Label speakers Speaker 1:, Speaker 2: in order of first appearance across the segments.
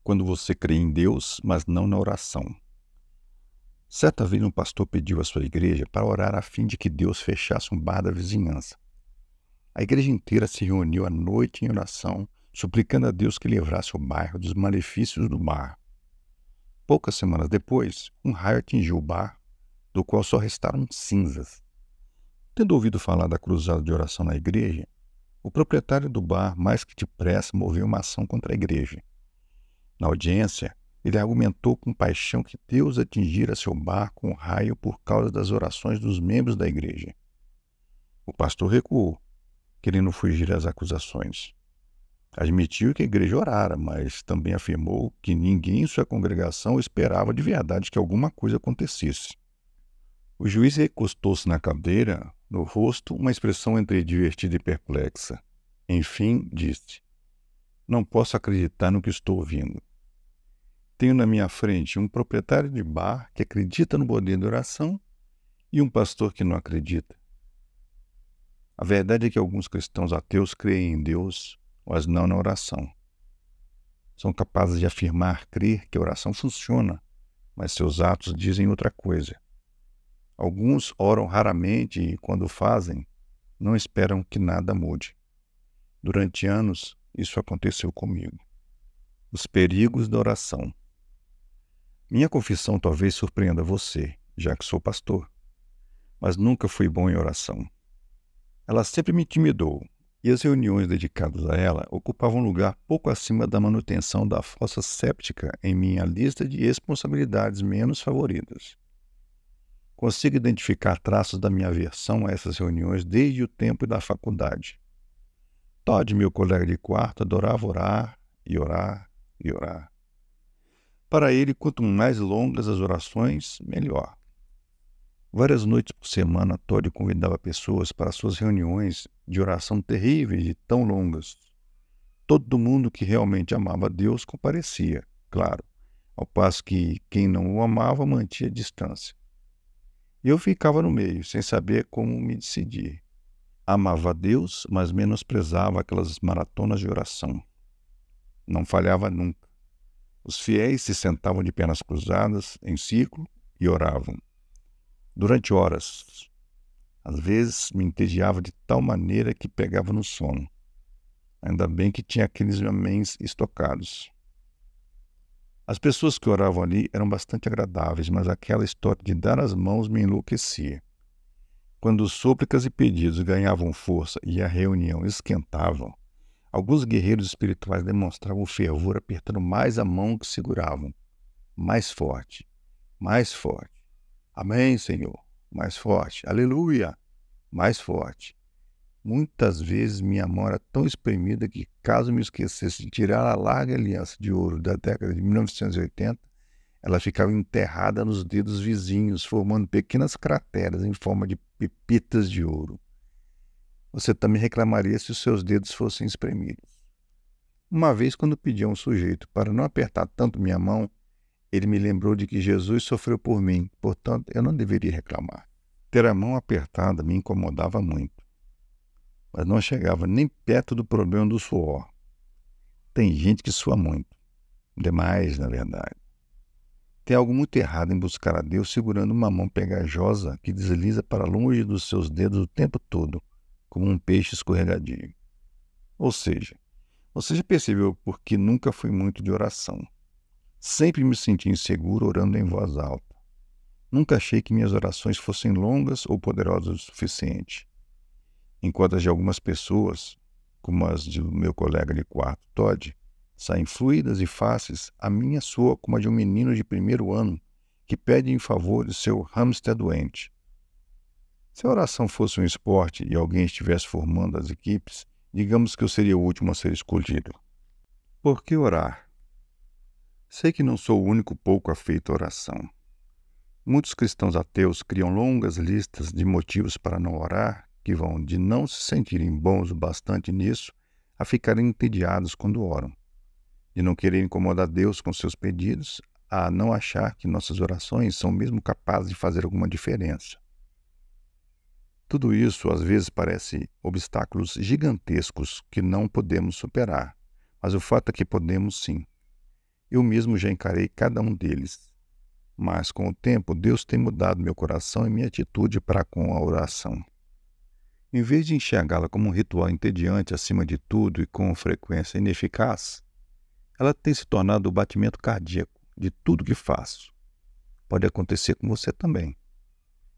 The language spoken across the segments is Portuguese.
Speaker 1: quando você crê em Deus, mas não na oração. Certa vez um pastor pediu à sua igreja para orar a fim de que Deus fechasse um bar da vizinhança. A igreja inteira se reuniu à noite em oração, suplicando a Deus que livrasse o bairro dos malefícios do bar. Poucas semanas depois, um raio atingiu o bar, do qual só restaram cinzas. Tendo ouvido falar da cruzada de oração na igreja, o proprietário do bar, mais que depressa, moveu uma ação contra a igreja. Na audiência, ele argumentou com paixão que Deus atingira seu bar com um raio por causa das orações dos membros da igreja. O pastor recuou, querendo fugir às acusações. Admitiu que a igreja orara, mas também afirmou que ninguém em sua congregação esperava de verdade que alguma coisa acontecesse. O juiz recostou-se na cadeira, no rosto uma expressão entre divertida e perplexa. Enfim, disse: "Não posso acreditar no que estou ouvindo. Tenho na minha frente um proprietário de bar que acredita no poder da oração e um pastor que não acredita. A verdade é que alguns cristãos ateus creem em Deus, mas não na oração. São capazes de afirmar crer que a oração funciona, mas seus atos dizem outra coisa. Alguns oram raramente e, quando o fazem, não esperam que nada mude. Durante anos, isso aconteceu comigo." Os perigos da oração. Minha confissão talvez surpreenda você, já que sou pastor, mas nunca fui bom em oração. Ela sempre me intimidou, e as reuniões dedicadas a ela ocupavam um lugar pouco acima da manutenção da fossa séptica em minha lista de responsabilidades menos favoritas. Consigo identificar traços da minha aversão a essas reuniões desde o tempo da faculdade. Todd, meu colega de quarto, adorava orar e orar e orar. Para ele, quanto mais longas as orações, melhor. Várias noites por semana, Todd convidava pessoas para suas reuniões de oração terríveis e tão longas. Todo mundo que realmente amava a Deus comparecia, claro, ao passo que quem não o amava mantinha distância. Eu ficava no meio, sem saber como me decidir. Amava a Deus, mas menosprezava aquelas maratonas de oração. Não falhava nunca. Os fiéis se sentavam de pernas cruzadas, em círculo, e oravam. Durante horas. Às vezes me entediava de tal maneira que pegava no sono. Ainda bem que tinha aqueles améns estocados. As pessoas que oravam ali eram bastante agradáveis, mas aquela história de dar as mãos me enlouquecia. Quando súplicas e pedidos ganhavam força e a reunião esquentava, alguns guerreiros espirituais demonstravam fervor apertando mais a mão que seguravam. Mais forte, mais forte. Amém, Senhor. Mais forte. Aleluia. Mais forte. Muitas vezes minha mão era tão espremida que, caso me esquecesse de tirar a larga aliança de ouro da década de 1980, ela ficava enterrada nos dedos vizinhos, formando pequenas crateras em forma de pepitas de ouro. Você também reclamaria se os seus dedos fossem espremidos. Uma vez, quando pedi a um sujeito para não apertar tanto minha mão, ele me lembrou de que Jesus sofreu por mim, portanto, eu não deveria reclamar. Ter a mão apertada me incomodava muito, mas não chegava nem perto do problema do suor. Tem gente que sua muito. Demais, na verdade. Tem algo muito errado em buscar a Deus segurando uma mão pegajosa que desliza para longe dos seus dedos o tempo todo, como um peixe escorregadio. Ou seja, você já percebeu por que nunca fui muito de oração. Sempre me senti inseguro orando em voz alta. Nunca achei que minhas orações fossem longas ou poderosas o suficiente. Enquanto as de algumas pessoas, como as do meu colega de quarto, Todd, saem fluidas e fáceis, a minha soa como a de um menino de primeiro ano que pede em favor de seu hamster doente. Se a oração fosse um esporte e alguém estivesse formando as equipes, digamos que eu seria o último a ser escolhido. Por que orar? Sei que não sou o único pouco afeito à oração. Muitos cristãos ateus criam longas listas de motivos para não orar, que vão de não se sentirem bons o bastante nisso a ficarem entediados quando oram, de não querer incomodar Deus com seus pedidos, a não achar que nossas orações são mesmo capazes de fazer alguma diferença. Tudo isso às vezes parece obstáculos gigantescos que não podemos superar, mas o fato é que podemos sim. Eu mesmo já encarei cada um deles. Mas, com o tempo, Deus tem mudado meu coração e minha atitude para com a oração. Em vez de enxergá-la como um ritual entediante acima de tudo e com frequência ineficaz, ela tem se tornado o batimento cardíaco de tudo que faço. Pode acontecer com você também.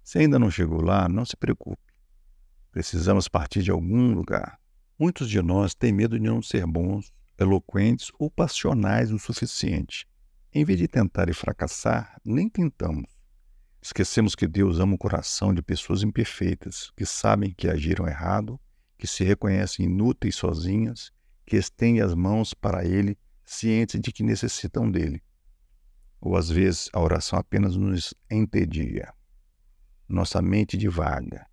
Speaker 1: Se ainda não chegou lá, não se preocupe. Precisamos partir de algum lugar. Muitos de nós têm medo de não ser bons, eloquentes ou passionais o suficiente. Em vez de tentar e fracassar, nem tentamos. Esquecemos que Deus ama o coração de pessoas imperfeitas, que sabem que agiram errado, que se reconhecem inúteis sozinhas, que estendem as mãos para Ele, cientes de que necessitam dele. Ou às vezes a oração apenas nos entedia. Nossa mente divaga.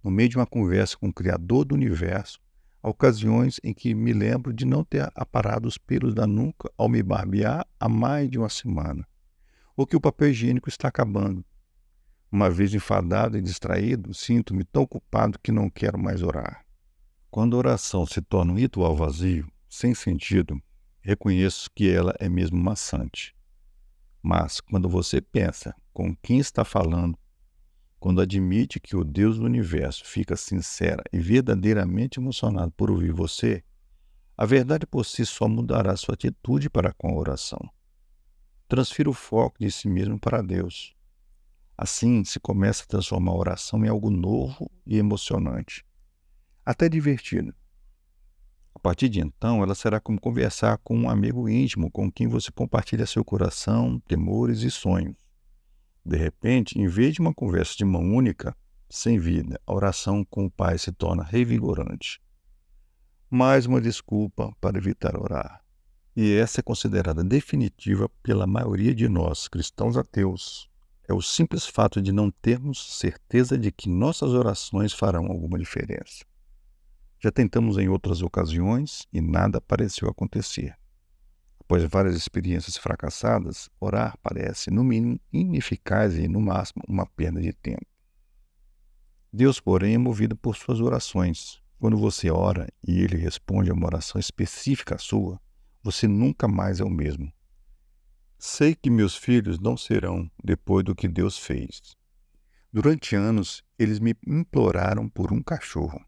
Speaker 1: No meio de uma conversa com o Criador do Universo, há ocasiões em que me lembro de não ter aparado os pelos da nuca ao me barbear há mais de uma semana, ou que o papel higiênico está acabando. Uma vez enfadado e distraído, sinto-me tão ocupado que não quero mais orar. Quando a oração se torna um ritual vazio, sem sentido, reconheço que ela é mesmo maçante. Mas quando você pensa com quem está falando, quando admite que o Deus do Universo fica sincera e verdadeiramente emocionado por ouvir você, a verdade por si só mudará sua atitude para com a oração. Transfira o foco de si mesmo para Deus. Assim, se começa a transformar a oração em algo novo e emocionante, até divertido. A partir de então, ela será como conversar com um amigo íntimo com quem você compartilha seu coração, temores e sonhos. De repente, em vez de uma conversa de mão única, sem vida, a oração com o Pai se torna revigorante. Mais uma desculpa para evitar orar. E essa é considerada definitiva pela maioria de nós, cristãos ateus. É o simples fato de não termos certeza de que nossas orações farão alguma diferença. Já tentamos em outras ocasiões e nada pareceu acontecer. Após várias experiências fracassadas, orar parece, no mínimo, ineficaz e, no máximo, uma perda de tempo. Deus, porém, é movido por suas orações. Quando você ora e Ele responde a uma oração específica sua, você nunca mais é o mesmo. Sei que meus filhos não serão depois do que Deus fez. Durante anos, eles me imploraram por um cachorro.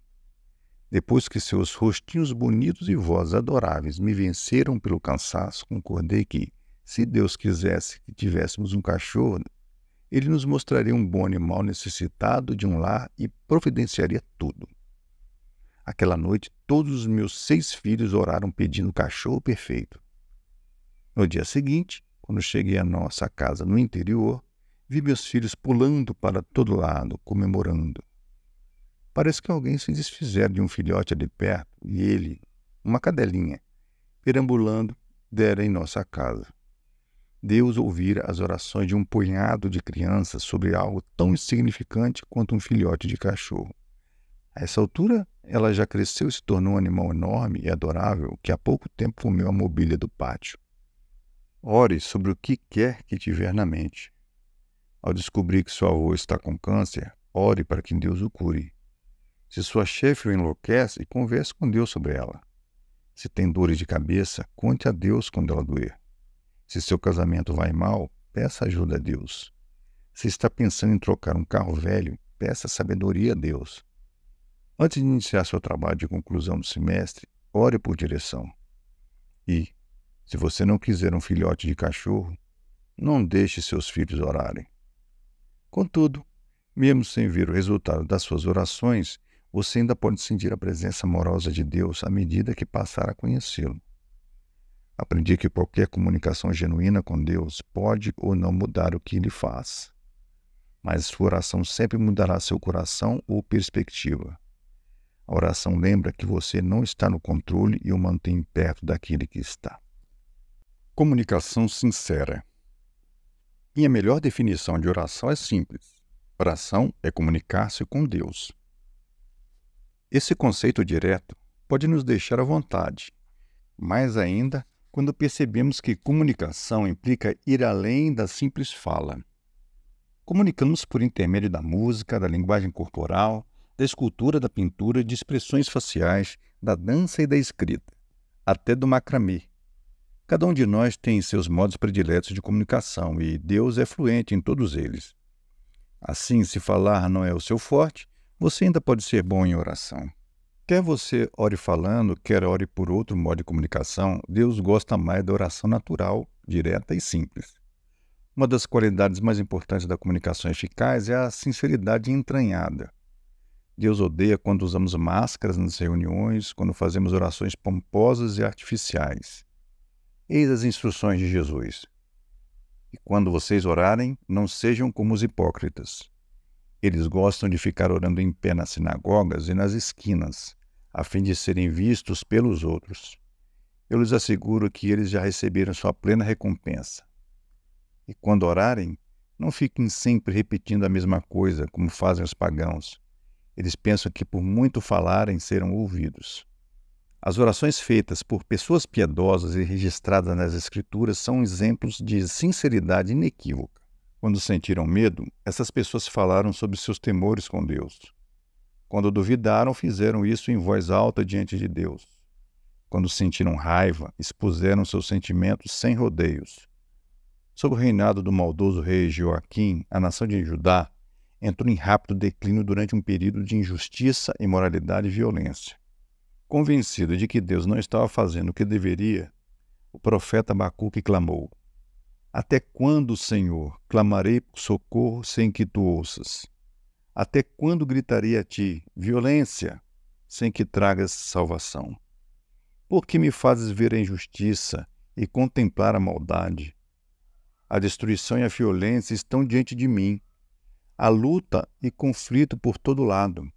Speaker 1: Depois que seus rostinhos bonitos e vozes adoráveis me venceram pelo cansaço, concordei que, se Deus quisesse que tivéssemos um cachorro, Ele nos mostraria um bom animal necessitado de um lar e providenciaria tudo. Aquela noite, todos os meus 6 filhos oraram pedindo um cachorro perfeito. No dia seguinte, quando cheguei à nossa casa no interior, vi meus filhos pulando para todo lado, comemorando. Parece que alguém se desfizera de um filhote ali perto e ele, uma cadelinha, perambulando, dera em nossa casa. Deus ouvira as orações de um punhado de crianças sobre algo tão insignificante quanto um filhote de cachorro. A essa altura, ela já cresceu e se tornou um animal enorme e adorável que há pouco tempo comeu a mobília do pátio. Ore sobre o que quer que tiver na mente. Ao descobrir que seu avô está com câncer, ore para que Deus o cure. Se sua chefe o enlouquece, converse com Deus sobre ela. Se tem dores de cabeça, conte a Deus quando ela doer. Se seu casamento vai mal, peça ajuda a Deus. Se está pensando em trocar um carro velho, peça sabedoria a Deus. Antes de iniciar seu trabalho de conclusão do semestre, ore por direção. E, se você não quiser um filhote de cachorro, não deixe seus filhos orarem. Contudo, mesmo sem ver o resultado das suas orações, você ainda pode sentir a presença amorosa de Deus à medida que passar a conhecê-lo. Aprendi que qualquer comunicação genuína com Deus pode ou não mudar o que Ele faz. Mas sua oração sempre mudará seu coração ou perspectiva. A oração lembra que você não está no controle e o mantém perto daquele que está. Comunicação sincera. Minha melhor definição de oração é simples. Oração é comunicar-se com Deus. Esse conceito direto pode nos deixar à vontade, mais ainda quando percebemos que comunicação implica ir além da simples fala. Comunicamos por intermédio da música, da linguagem corporal, da escultura, da pintura, de expressões faciais, da dança e da escrita, até do macramê. Cada um de nós tem seus modos prediletos de comunicação e Deus é fluente em todos eles. Assim, se falar não é o seu forte, você ainda pode ser bom em oração. Quer você ore falando, quer ore por outro modo de comunicação, Deus gosta mais da oração natural, direta e simples. Uma das qualidades mais importantes da comunicação eficaz é a sinceridade entranhada. Deus odeia quando usamos máscaras nas reuniões, quando fazemos orações pomposas e artificiais. Eis as instruções de Jesus. E quando vocês orarem, não sejam como os hipócritas. Eles gostam de ficar orando em pé nas sinagogas e nas esquinas, a fim de serem vistos pelos outros. Eu lhes asseguro que eles já receberam sua plena recompensa. E quando orarem, não fiquem sempre repetindo a mesma coisa, como fazem os pagãos. Eles pensam que por muito falarem serão ouvidos. As orações feitas por pessoas piedosas e registradas nas Escrituras são exemplos de sinceridade inequívoca. Quando sentiram medo, essas pessoas falaram sobre seus temores com Deus. Quando duvidaram, fizeram isso em voz alta diante de Deus. Quando sentiram raiva, expuseram seus sentimentos sem rodeios. Sob o reinado do maldoso rei Joaquim, a nação de Judá entrou em rápido declínio durante um período de injustiça, imoralidade e violência. Convencido de que Deus não estava fazendo o que deveria, o profeta Abacuque clamou: Até quando, Senhor, clamarei por socorro sem que tu ouças? Até quando gritarei a ti, violência, sem que tragas salvação? Por que me fazes ver a injustiça e contemplar a maldade? A destruição e a violência estão diante de mim. Há luta e conflito por todo lado.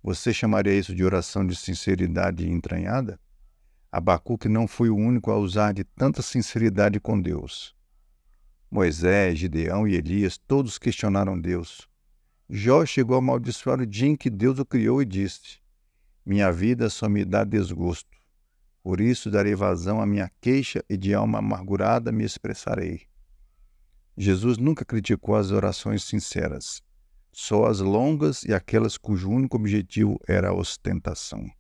Speaker 1: Você chamaria isso de oração de sinceridade entranhada? Abacuque não foi o único a usar de tanta sinceridade com Deus. Moisés, Gideão e Elias todos questionaram Deus. Jó chegou a amaldiçoar o dia em que Deus o criou e disse: Minha vida só me dá desgosto. Por isso darei vazão à minha queixa e de alma amargurada me expressarei. Jesus nunca criticou as orações sinceras, só as longas e aquelas cujo único objetivo era a ostentação.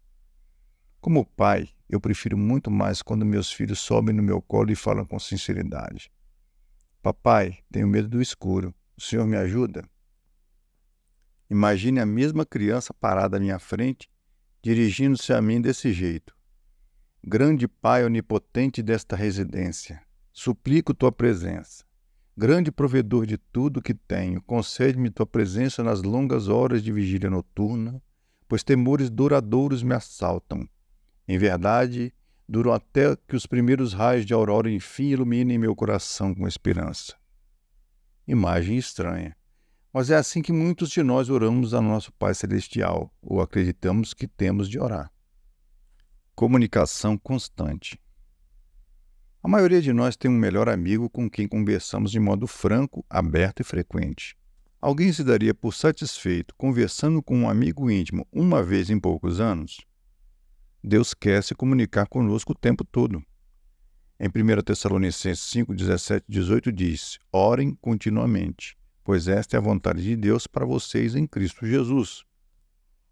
Speaker 1: Como pai, eu prefiro muito mais quando meus filhos sobem no meu colo e falam com sinceridade. Papai, tenho medo do escuro. O senhor me ajuda? Imagine a mesma criança parada à minha frente, dirigindo-se a mim desse jeito. Grande Pai onipotente desta residência, suplico tua presença. Grande provedor de tudo que tenho, concede-me tua presença nas longas horas de vigília noturna, pois temores duradouros me assaltam. Em verdade, duram até que os primeiros raios de aurora enfim iluminem meu coração com esperança. Imagem estranha, mas é assim que muitos de nós oramos a nosso Pai Celestial, ou acreditamos que temos de orar. Comunicação constante. A maioria de nós tem um melhor amigo com quem conversamos de modo franco, aberto e frequente. Alguém se daria por satisfeito conversando com um amigo íntimo uma vez em poucos anos? Deus quer se comunicar conosco o tempo todo. Em 1 Tessalonicenses 5, 17 e 18 diz: Orem continuamente, pois esta é a vontade de Deus para vocês em Cristo Jesus.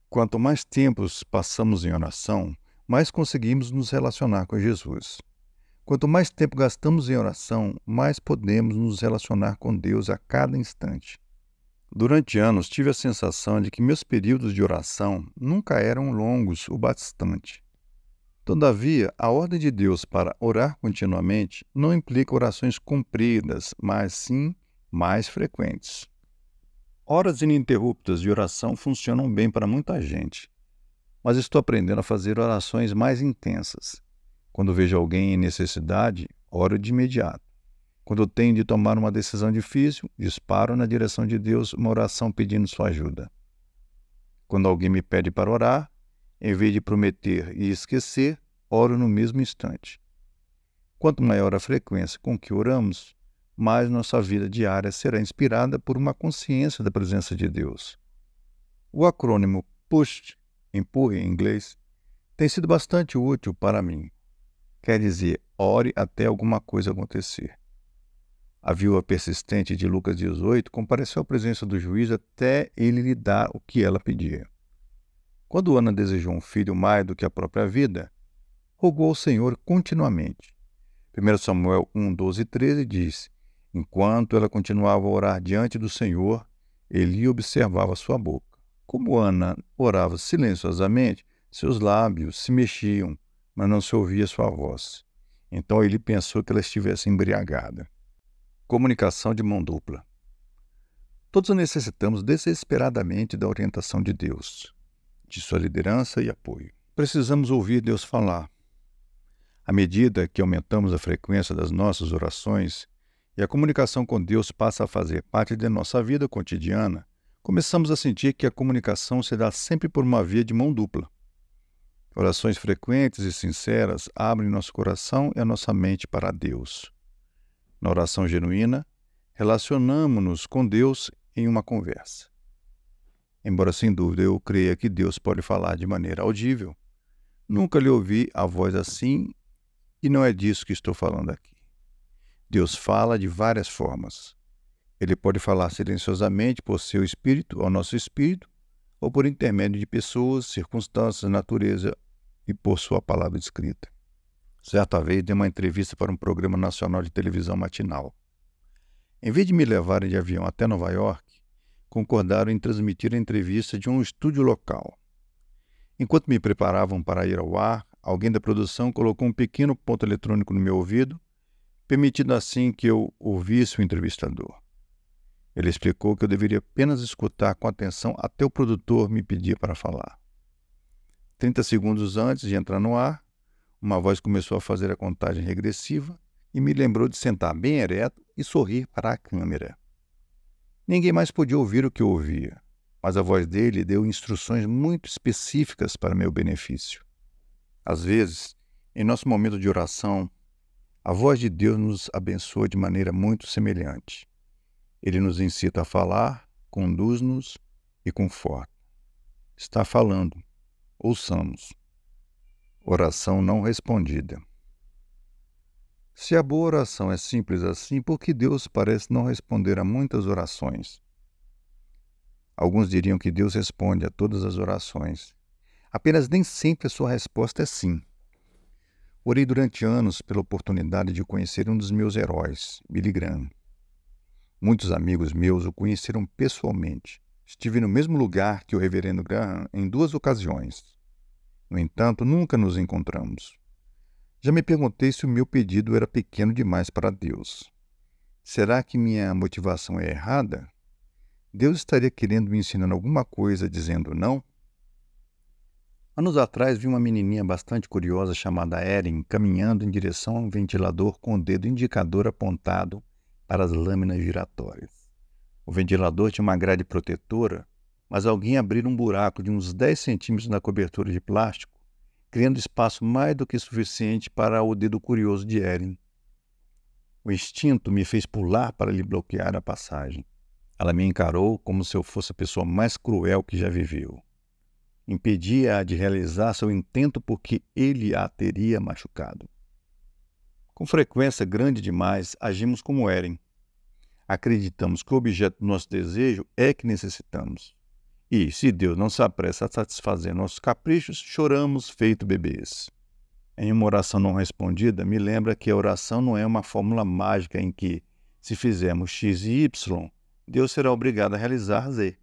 Speaker 1: Quanto mais tempos passamos em oração, mais conseguimos nos relacionar com Jesus. Quanto mais tempo gastamos em oração, mais podemos nos relacionar com Deus a cada instante. Durante anos, tive a sensação de que meus períodos de oração nunca eram longos o bastante. Todavia, a ordem de Deus para orar continuamente não implica orações compridas, mas sim mais frequentes. Horas ininterruptas de oração funcionam bem para muita gente, mas estou aprendendo a fazer orações mais intensas. Quando vejo alguém em necessidade, oro de imediato. Quando tenho de tomar uma decisão difícil, disparo na direção de Deus uma oração pedindo sua ajuda. Quando alguém me pede para orar, em vez de prometer e esquecer, oro no mesmo instante. Quanto maior a frequência com que oramos, mais nossa vida diária será inspirada por uma consciência da presença de Deus. O acrônimo PUSH, empurre em inglês, tem sido bastante útil para mim. Quer dizer, ore até alguma coisa acontecer. A viúva persistente de Lucas 18 compareceu à presença do juiz até ele lhe dar o que ela pedia. Quando Ana desejou um filho mais do que a própria vida, rogou ao Senhor continuamente. 1 Samuel 1, 12 e 13 diz: enquanto ela continuava a orar diante do Senhor, Eli observava sua boca. Como Ana orava silenciosamente, seus lábios se mexiam, mas não se ouvia sua voz. Então ele pensou que ela estivesse embriagada. Comunicação de mão dupla. Todos necessitamos desesperadamente da orientação de Deus, de sua liderança e apoio. Precisamos ouvir Deus falar. À medida que aumentamos a frequência das nossas orações e a comunicação com Deus passa a fazer parte de nossa vida cotidiana, começamos a sentir que a comunicação se dá sempre por uma via de mão dupla. Orações frequentes e sinceras abrem nosso coração e a nossa mente para Deus. Na oração genuína, relacionamo-nos com Deus em uma conversa. Embora sem dúvida eu creia que Deus pode falar de maneira audível, nunca lhe ouvi a voz assim e não é disso que estou falando aqui. Deus fala de várias formas. Ele pode falar silenciosamente por seu espírito ao nosso espírito, ou por intermédio de pessoas, circunstâncias, natureza e por sua palavra escrita. Certa vez dei uma entrevista para um programa nacional de televisão matinal. Em vez de me levarem de avião até Nova York, concordaram em transmitir a entrevista de um estúdio local. Enquanto me preparavam para ir ao ar, alguém da produção colocou um pequeno ponto eletrônico no meu ouvido, permitindo assim que eu ouvisse o entrevistador. Ele explicou que eu deveria apenas escutar com atenção até o produtor me pedir para falar. 30 segundos antes de entrar no ar, uma voz começou a fazer a contagem regressiva e me lembrou de sentar bem ereto e sorrir para a câmera. Ninguém mais podia ouvir o que eu ouvia, mas a voz dele deu instruções muito específicas para meu benefício. Às vezes, em nosso momento de oração, a voz de Deus nos abençoa de maneira muito semelhante. Ele nos incita a falar, conduz-nos e conforta. Está falando. Ouçamos. Oração não respondida. Se a boa oração é simples assim, por que Deus parece não responder a muitas orações? Alguns diriam que Deus responde a todas as orações. Apenas nem sempre a sua resposta é sim. Orei durante anos pela oportunidade de conhecer um dos meus heróis, Billy Graham. Muitos amigos meus o conheceram pessoalmente. Estive no mesmo lugar que o reverendo Graham em 2 ocasiões. No entanto, nunca nos encontramos. Já me perguntei se o meu pedido era pequeno demais para Deus. Será que minha motivação é errada? Deus estaria querendo me ensinar alguma coisa dizendo não? Anos atrás vi uma menininha bastante curiosa chamada Erin caminhando em direção a um ventilador com o dedo indicador apontado para as lâminas giratórias. O ventilador tinha uma grade protetora, mas alguém abriu um buraco de uns 10 centímetros na cobertura de plástico, criando espaço mais do que suficiente para o dedo curioso de Erin. O instinto me fez pular para lhe bloquear a passagem. Ela me encarou como se eu fosse a pessoa mais cruel que já viveu. Impedia-a de realizar seu intento porque ele a teria machucado. Com frequência grande demais, agimos como Erin. Acreditamos que o objeto do nosso desejo é que necessitamos. E, se Deus não se apressa a satisfazer nossos caprichos, choramos feito bebês. Em uma oração não respondida, me lembra que a oração não é uma fórmula mágica em que, se fizermos X e Y, Deus será obrigado a realizar Z.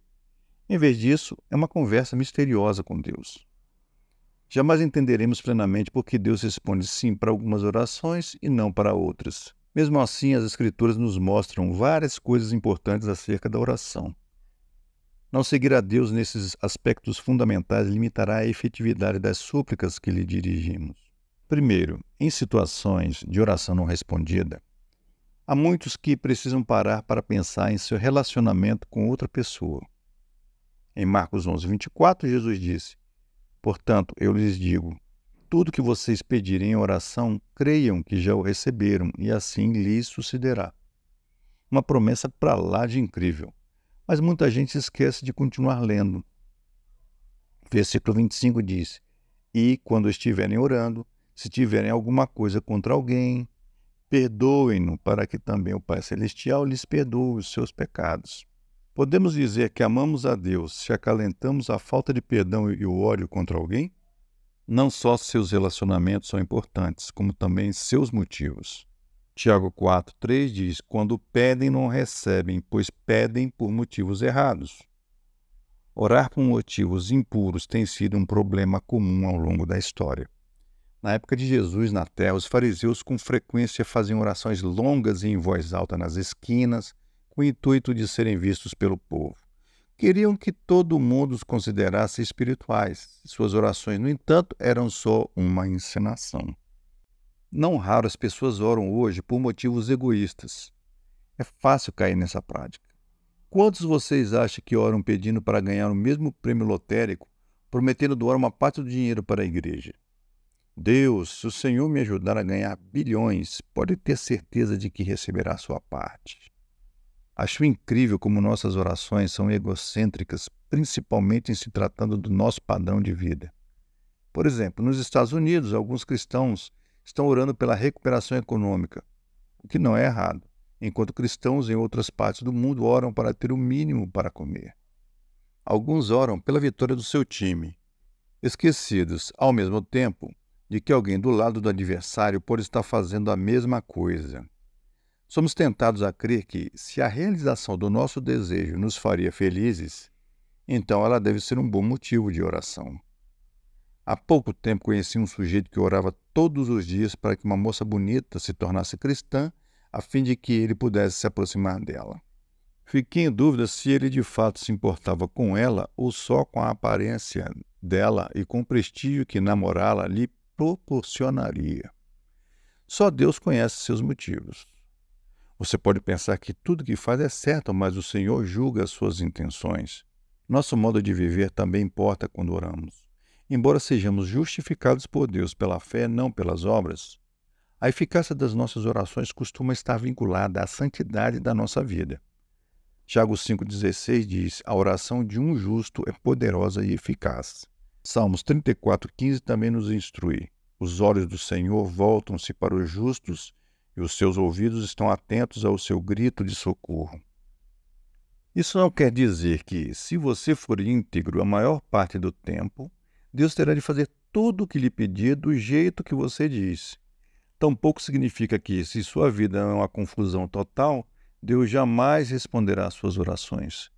Speaker 1: Em vez disso, é uma conversa misteriosa com Deus. Jamais entenderemos plenamente por que Deus responde sim para algumas orações e não para outras. Mesmo assim, as Escrituras nos mostram várias coisas importantes acerca da oração. Não seguir a Deus nesses aspectos fundamentais limitará a efetividade das súplicas que lhe dirigimos. Primeiro, em situações de oração não respondida, há muitos que precisam parar para pensar em seu relacionamento com outra pessoa. Em Marcos 11:24, Jesus disse: portanto, eu lhes digo, tudo que vocês pedirem em oração, creiam que já o receberam, e assim lhes sucederá. Uma promessa para lá de incrível, mas muita gente esquece de continuar lendo. Versículo 25 diz: e, quando estiverem orando, se tiverem alguma coisa contra alguém, perdoem-no, para que também o Pai Celestial lhes perdoe os seus pecados. Podemos dizer que amamos a Deus se acalentamos a falta de perdão e o ódio contra alguém? Não só seus relacionamentos são importantes, como também seus motivos. Tiago 4,3 diz: quando pedem, não recebem, pois pedem por motivos errados. Orar por motivos impuros tem sido um problema comum ao longo da história. Na época de Jesus na terra, os fariseus com frequência faziam orações longas e em voz alta nas esquinas, com o intuito de serem vistos pelo povo. Queriam que todo mundo os considerasse espirituais. Suas orações, no entanto, eram só uma encenação. Não raro as pessoas oram hoje por motivos egoístas. É fácil cair nessa prática. Quantos vocês acham que oram pedindo para ganhar o mesmo prêmio lotérico, prometendo doar uma parte do dinheiro para a igreja? Deus, se o Senhor me ajudar a ganhar bilhões, pode ter certeza de que receberá a sua parte. Acho incrível como nossas orações são egocêntricas, principalmente em se tratando do nosso padrão de vida. Por exemplo, nos Estados Unidos, alguns cristãos estão orando pela recuperação econômica, o que não é errado, enquanto cristãos em outras partes do mundo oram para ter o mínimo para comer. Alguns oram pela vitória do seu time, esquecidos, ao mesmo tempo, de que alguém do lado do adversário pode estar fazendo a mesma coisa. Somos tentados a crer que, se a realização do nosso desejo nos faria felizes, então ela deve ser um bom motivo de oração. Há pouco tempo conheci um sujeito que orava todos os dias para que uma moça bonita se tornasse cristã, a fim de que ele pudesse se aproximar dela. Fiquei em dúvida se ele de fato se importava com ela ou só com a aparência dela e com o prestígio que namorá-la lhe proporcionaria. Só Deus conhece seus motivos. Você pode pensar que tudo que faz é certo, mas o Senhor julga as suas intenções. Nosso modo de viver também importa quando oramos. Embora sejamos justificados por Deus pela fé, não pelas obras, a eficácia das nossas orações costuma estar vinculada à santidade da nossa vida. Tiago 5,16 diz: a oração de um justo é poderosa e eficaz. Salmos 34,15 também nos instrui: os olhos do Senhor voltam-se para os justos e os seus ouvidos estão atentos ao seu grito de socorro. Isso não quer dizer que, se você for íntegro a maior parte do tempo, Deus terá de fazer tudo o que lhe pedir do jeito que você diz. Tampouco significa que, se sua vida é uma confusão total, Deus jamais responderá às suas orações.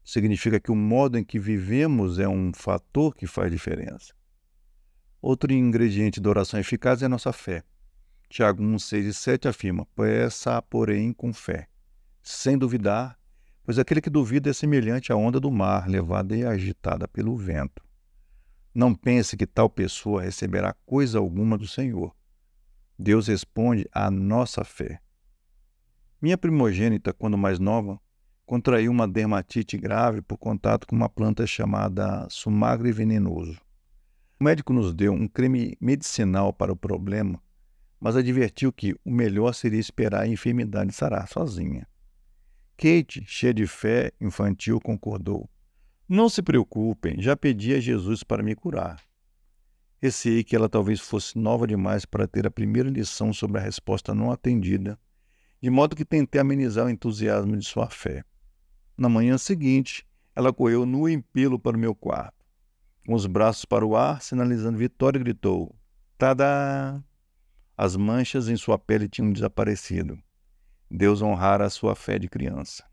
Speaker 1: Significa que o modo em que vivemos é um fator que faz diferença. Outro ingrediente da oração eficaz é a nossa fé. Tiago 1, 6 e 7 afirma: peça, porém, com fé, sem duvidar, pois aquele que duvida é semelhante à onda do mar, levada e agitada pelo vento. Não pense que tal pessoa receberá coisa alguma do Senhor. Deus responde à nossa fé. Minha primogênita, quando mais nova, contraiu uma dermatite grave por contato com uma planta chamada sumagre venenoso. O médico nos deu um creme medicinal para o problema, mas advertiu que o melhor seria esperar a enfermidade sarar sozinha. Kate, cheia de fé infantil, concordou: não se preocupem, já pedi a Jesus para me curar. Receei que ela talvez fosse nova demais para ter a primeira lição sobre a resposta não atendida, de modo que tentei amenizar o entusiasmo de sua fé. Na manhã seguinte, ela correu nua em pelo para o meu quarto. Com os braços para o ar, sinalizando vitória, gritou: tadá! As manchas em sua pele tinham desaparecido. Deus honrara a sua fé de criança.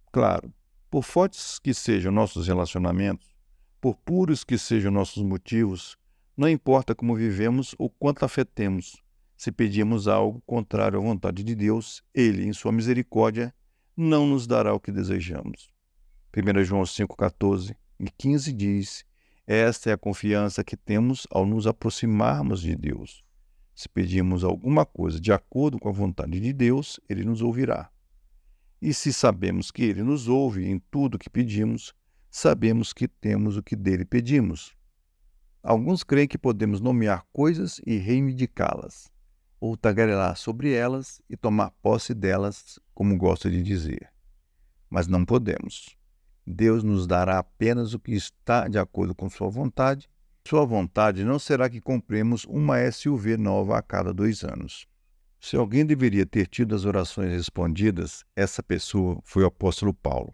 Speaker 1: Claro, por fortes que sejam nossos relacionamentos, por puros que sejam nossos motivos, não importa como vivemos ou quanta fé temos, se pedimos algo contrário à vontade de Deus, Ele, em sua misericórdia, não nos dará o que desejamos. 1 João 5,14 e 15 diz: esta é a confiança que temos ao nos aproximarmos de Deus. Se pedirmos alguma coisa de acordo com a vontade de Deus, Ele nos ouvirá. E se sabemos que Ele nos ouve em tudo o que pedimos, sabemos que temos o que dele pedimos. Alguns creem que podemos nomear coisas e reivindicá-las, ou tagarelar sobre elas e tomar posse delas, como gosta de dizer. Mas não podemos. Deus nos dará apenas o que está de acordo com sua vontade. Sua vontade não será que compremos uma SUV nova a cada 2 anos. Se alguém deveria ter tido as orações respondidas, essa pessoa foi o apóstolo Paulo.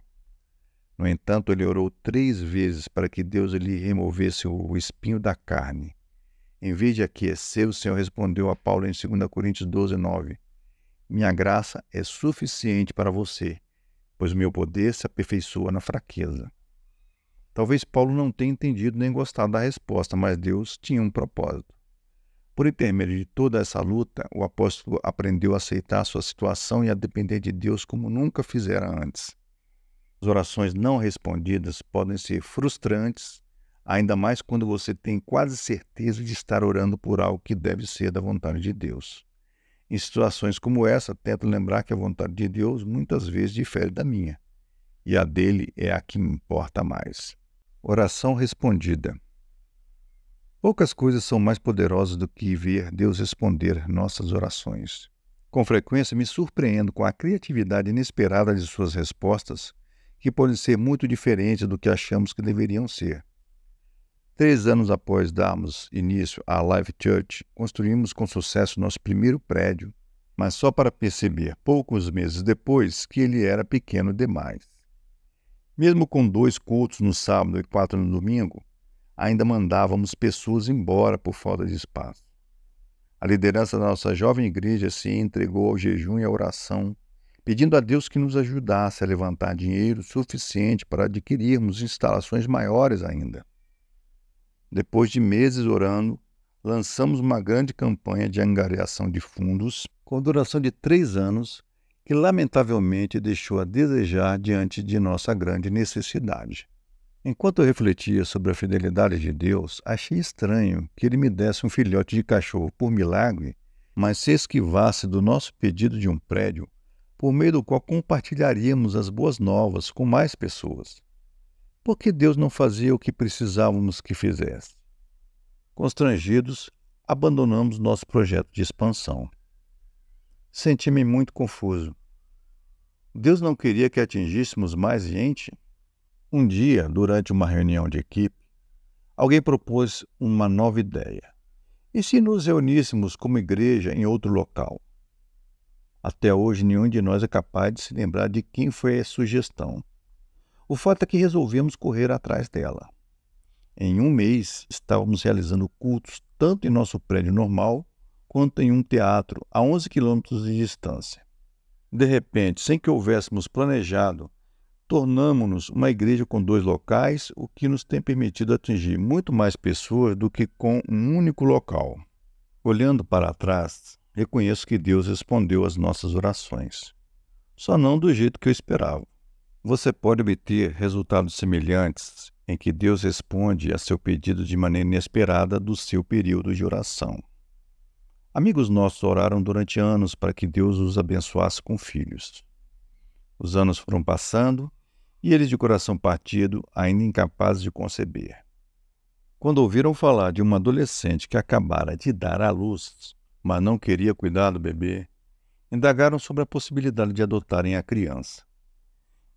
Speaker 1: No entanto, ele orou 3 vezes para que Deus lhe removesse o espinho da carne, Em vez de aquecer, o Senhor respondeu a Paulo em 2 Coríntios 12:9: Minha graça é suficiente para você, pois o meu poder se aperfeiçoa na fraqueza. Talvez Paulo não tenha entendido nem gostado da resposta, mas Deus tinha um propósito. Por intermédio de toda essa luta, o apóstolo aprendeu a aceitar sua situação e a depender de Deus como nunca fizera antes. As orações não respondidas podem ser frustrantes, ainda mais quando você tem quase certeza de estar orando por algo que deve ser da vontade de Deus. Em situações como essa, tento lembrar que a vontade de Deus muitas vezes difere da minha, e a dele é a que me importa mais. Oração respondida. Poucas coisas são mais poderosas do que ver Deus responder nossas orações. Com frequência me surpreendo com a criatividade inesperada de suas respostas, que podem ser muito diferentes do que achamos que deveriam ser. 3 anos após darmos início à Life Church, construímos com sucesso nosso primeiro prédio, mas só para perceber, poucos meses depois, que ele era pequeno demais. Mesmo com 2 cultos no sábado e 4 no domingo, ainda mandávamos pessoas embora por falta de espaço. A liderança da nossa jovem igreja se entregou ao jejum e à oração, pedindo a Deus que nos ajudasse a levantar dinheiro suficiente para adquirirmos instalações maiores ainda. Depois de meses orando, lançamos uma grande campanha de angariação de fundos com duração de 3 anos, que lamentavelmente deixou a desejar diante de nossa grande necessidade. Enquanto eu refletia sobre a fidelidade de Deus, achei estranho que Ele me desse um filhote de cachorro por milagre, mas se esquivasse do nosso pedido de um prédio, por meio do qual compartilharíamos as boas novas com mais pessoas. Por que Deus não fazia o que precisávamos que fizesse? Constrangidos, abandonamos nosso projeto de expansão. Senti-me muito confuso. Deus não queria que atingíssemos mais gente? Um dia, durante uma reunião de equipe, alguém propôs uma nova ideia. E se nos reuníssemos como igreja em outro local? Até hoje, nenhum de nós é capaz de se lembrar de quem foi a sugestão. O fato é que resolvemos correr atrás dela. Em um mês, estávamos realizando cultos tanto em nosso prédio normal quanto em um teatro a 11 quilômetros de distância. De repente, sem que houvéssemos planejado, tornamo-nos uma igreja com 2 locais, o que nos tem permitido atingir muito mais pessoas do que com um único local. Olhando para trás, reconheço que Deus respondeu às nossas orações, só não do jeito que eu esperava. Você pode obter resultados semelhantes em que Deus responde a seu pedido de maneira inesperada do seu período de oração. Amigos nossos oraram durante anos para que Deus os abençoasse com filhos. Os anos foram passando e eles, de coração partido, ainda incapazes de conceber. Quando ouviram falar de uma adolescente que acabara de dar à luz, mas não queria cuidar do bebê, indagaram sobre a possibilidade de adotarem a criança.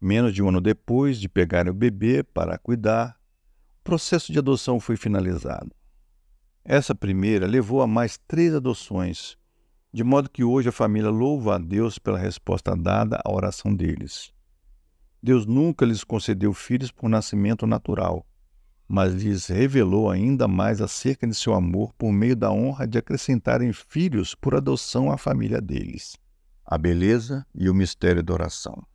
Speaker 1: Menos de um ano depois de pegarem o bebê para cuidar, o processo de adoção foi finalizado. Essa primeira levou a mais 3 adoções, de modo que hoje a família louva a Deus pela resposta dada à oração deles. Deus nunca lhes concedeu filhos por nascimento natural, mas lhes revelou ainda mais acerca de seu amor por meio da honra de acrescentarem filhos por adoção à família deles. A beleza e o mistério da oração.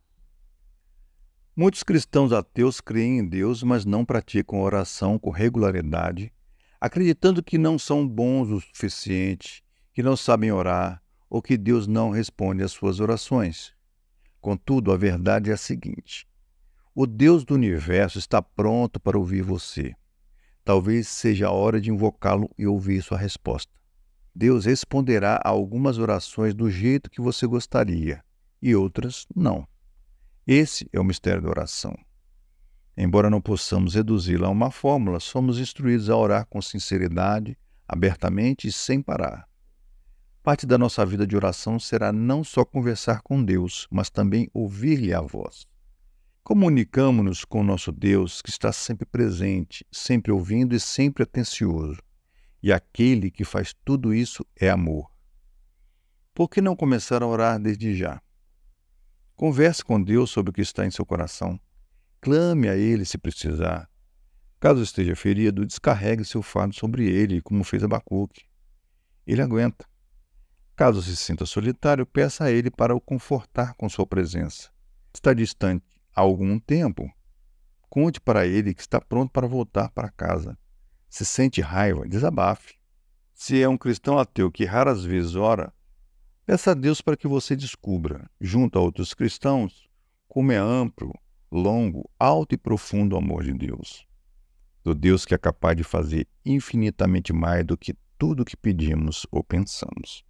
Speaker 1: Muitos cristãos ateus creem em Deus, mas não praticam oração com regularidade, acreditando que não são bons o suficiente, que não sabem orar ou que Deus não responde às suas orações. Contudo, a verdade é a seguinte: o Deus do universo está pronto para ouvir você. Talvez seja a hora de invocá-lo e ouvir sua resposta. Deus responderá a algumas orações do jeito que você gostaria e outras não. Esse é o mistério da oração. Embora não possamos reduzi-la a uma fórmula, somos instruídos a orar com sinceridade, abertamente e sem parar. Parte da nossa vida de oração será não só conversar com Deus, mas também ouvir-lhe a voz. Comunicamo-nos com o nosso Deus, que está sempre presente, sempre ouvindo e sempre atencioso. E aquele que faz tudo isso é amor. Por que não começar a orar desde já? Converse com Deus sobre o que está em seu coração. Clame a Ele se precisar. Caso esteja ferido, descarregue seu fardo sobre ele, como fez Abacuque. Ele aguenta. Caso se sinta solitário, peça a ele para o confortar com sua presença. Está distante há algum tempo? Conte para ele que está pronto para voltar para casa. Se sente raiva, desabafe. Se é um cristão ateu que raras vezes ora, peça a Deus para que você descubra, junto a outros cristãos, como é amplo, longo, alto e profundo o amor de Deus. Do Deus que é capaz de fazer infinitamente mais do que tudo que pedimos ou pensamos.